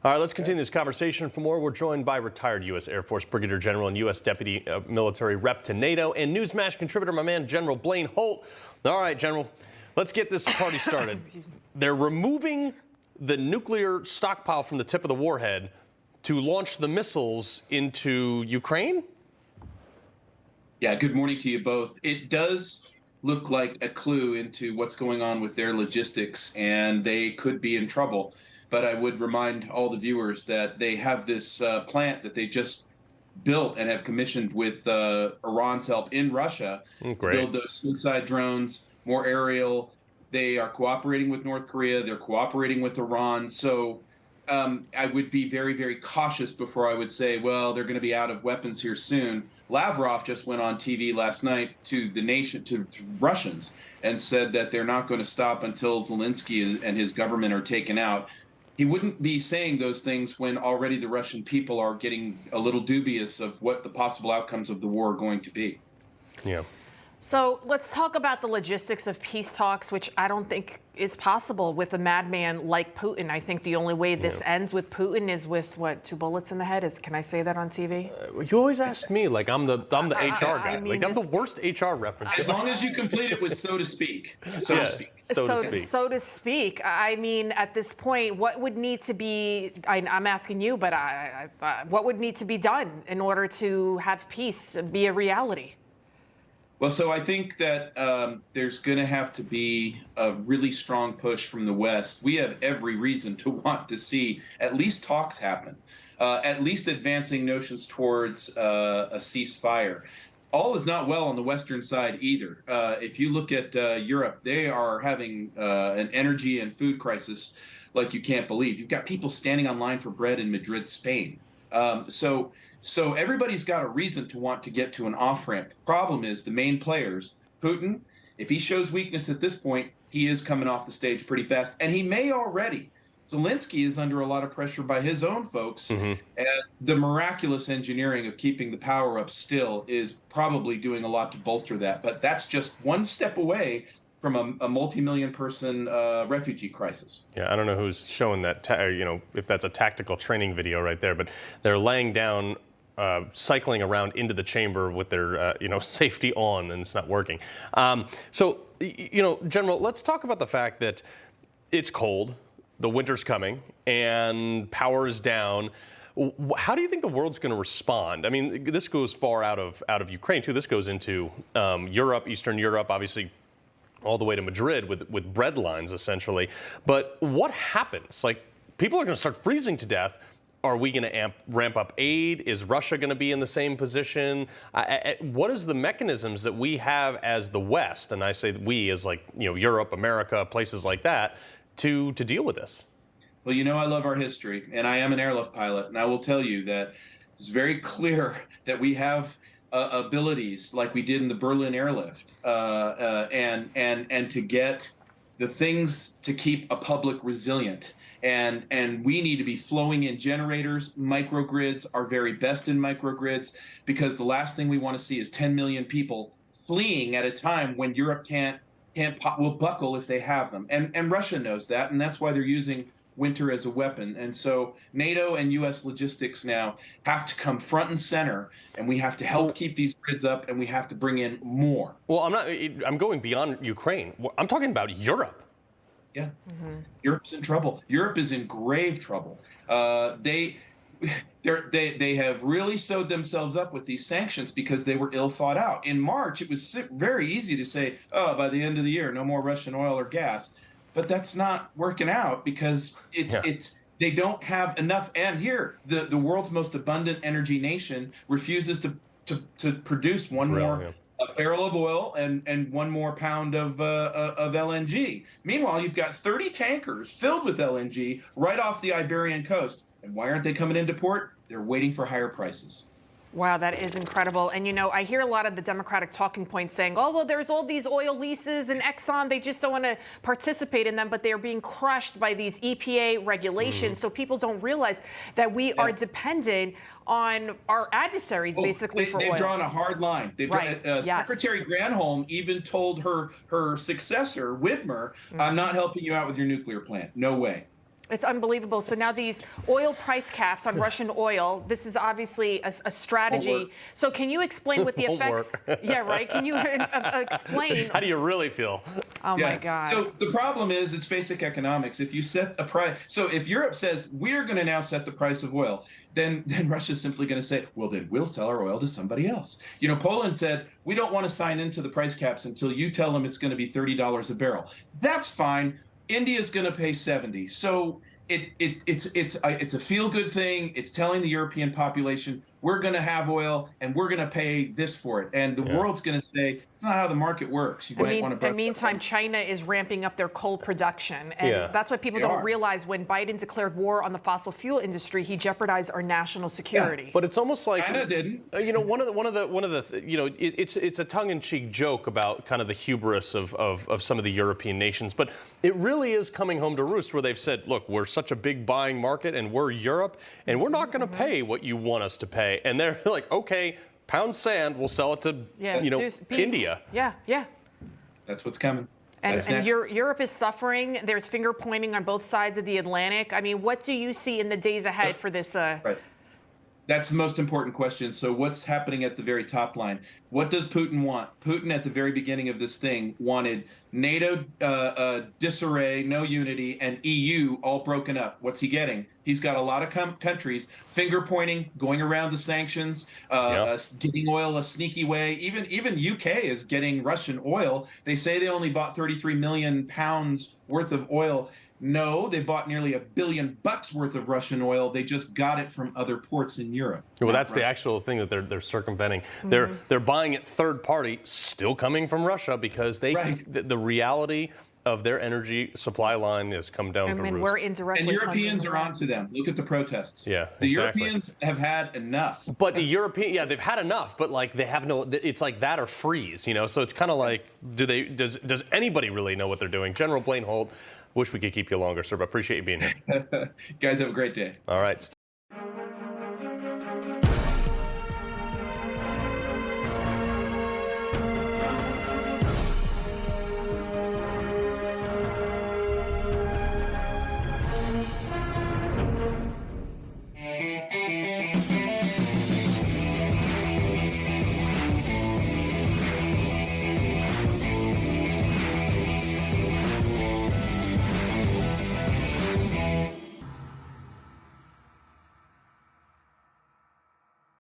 All right, let's continue this conversation. For more, we're joined by retired U.S. Air Force Brigadier General and U.S. Deputy Military Rep to NATO and Newsmax contributor, my man, General Blaine Holt. All right, General, let's get this party started. They're removing the nuclear stockpile from the tip of the warhead to launch the missiles into Ukraine? Yeah, good morning to you both. It does look like a clue into what's going on with their logistics, and they could be in trouble. But I would remind all the viewers that they have this plant that they just built and have commissioned with Iran's help in Russia to build those suicide drones, more aerial. They are cooperating with North Korea. They're cooperating with Iran. So I would be very, very cautious before I would say, well, they're going to be out of weapons here soon. Lavrov just went on TV last night to the nation, to Russians, and said that they're not going to stop until Zelensky and his government are taken out. He wouldn't be saying those things when already the Russian people are getting a little dubious of what the possible outcomes of the war are going to be. Yeah. So let's talk about the logistics of peace talks, which I don't think is possible with a madman like Putin. I think the only way this ends with Putin is with, what, 2 bullets in the head? Can I say that on TV? You always ask me like I'm the HR guy. I'm the worst HR reference. As long as you complete it with "so to speak." So to speak. So to speak. I mean, at this point, what would need to be, I'm asking you, but what would need to be done in order to have peace be a reality? Well, so I think that there's going to have to be a really strong push from the West. We have every reason to want to see at least talks happen, at least advancing notions towards a ceasefire. All is not well on the Western side either. If you look at Europe, they are having an energy and food crisis like you can't believe. You've got people standing on line for bread in Madrid, Spain. So everybody's got a reason to want to get to an off-ramp. The problem is the main players, Putin, if he shows weakness at this point, he is coming off the stage pretty fast, and he may already. Zelensky is under a lot of pressure by his own folks, and the miraculous engineering of keeping the power up still is probably doing a lot to bolster that. But that's just one step away from a multi-million person refugee crisis. Yeah, I don't know who's showing that, if that's a tactical training video right there, but they're laying down, cycling around into the chamber with their, safety on, and it's not working. General, let's talk about the fact that it's cold, the winter's coming, and power is down. How do you think the world's going to respond? I mean, this goes far out of Ukraine too. This goes into Europe, Eastern Europe, obviously, all the way to Madrid with bread lines, essentially. But what happens? Like, people are going to start freezing to death. Are we going to ramp up aid? Is Russia going to be in the same position? What is the mechanisms that we have as the West, and I say we as Europe, America, places like that, to deal with this? Well, I love our history, and I am an airlift pilot, and I will tell you that it's very clear that we have abilities like we did in the Berlin airlift, and to get the things to keep a public resilient. And we need to be flowing in generators. Microgrids are very best in microgrids, because the last thing we want to see is 10 million people fleeing at a time when Europe will buckle if they have them. And Russia knows that, and that's why they're using winter as a weapon. And so NATO and U.S. logistics now have to come front and center, and we have to help keep these grids up, and we have to bring in more. Well, I'm going beyond Ukraine. I'm talking about Europe. Yeah. Europe's in trouble. Europe is in grave trouble. They have really sewed themselves up with these sanctions because they were ill thought out. In March, it was very easy to say, oh, by the end of the year, no more Russian oil or gas. But that's not working out because they don't have enough. And here, the world's most abundant energy nation refuses to produce a barrel of oil and 1 more pound of LNG. Meanwhile, you've got 30 tankers filled with LNG right off the Iberian coast. And why aren't they coming into port? They're waiting for higher prices. Wow, that is incredible. And, I hear a lot of the Democratic talking points saying, oh, well, there's all these oil leases and Exxon. They just don't want to participate in them, but they're being crushed by these EPA regulations. So people don't realize that we are dependent on our adversaries, basically, for oil. They've drawn a hard line. Secretary Granholm even told her successor, Whitmer, I'm not helping you out with your nuclear plant. No way. It's unbelievable. So now these oil price caps on Russian oil, this is obviously a strategy. So can you explain what the effects? Yeah, right. Can you explain? How do you really feel? Oh my God. So the problem is it's basic economics. If you set a price, so if Europe says we're going to now set the price of oil, then Russia's simply going to say, well, then we'll sell our oil to somebody else. You know, Poland said we don't want to sign into the price caps until you tell them it's going to be $30 a barrel. That's fine. India's going to pay 70. So it's a feel-good thing. It's telling the European population we're going to have oil and we're going to pay this for it. And the world's going to say it's not how the market works. You might want to. In the meantime, China is ramping up their coal production, and that's what people don't realize. When Biden declared war on the fossil fuel industry, he jeopardized our national security. But it's almost like China didn't. You know, one of the you know, it's a tongue-in-cheek joke about kind of the hubris of some of the European nations, but it really is coming home to roost, where they've said, look, we're such a big buying market, and we're Europe, and we're not going to pay what you want us to pay. And they're like, okay, pound sand, we'll sell it to, you know, India. Yeah. That's what's coming. And Europe is suffering. There's finger pointing on both sides of the Atlantic. I mean, what do you see in the days ahead for this? Right. That's the most important question. So what's happening at the very top line? What does Putin want? Putin, at the very beginning of this thing, wanted NATO disarray, no unity, and EU all broken up. What's he getting? He's got a lot of countries finger pointing, going around the sanctions, getting oil a sneaky way. Even UK is getting Russian oil. They say they only bought 33 million pounds worth of oil. No, they bought nearly $1 billion worth of Russian oil. They just got it from other ports in Europe. Well, that's the actual thing that they're circumventing. They're buying it third party, still coming from Russia, because they the reality of their energy supply line has come down to roost. We're indirectly. And Europeans are onto them. Look at the protests. Yeah, the Europeans have had enough. But the European, they've had enough. But like they have no. It's like that or freeze, you know. So it's kind of like, does anybody really know what they're doing? General Blaine Holt. Wish we could keep you longer, sir, but appreciate you being here. Guys, have a great day. All right.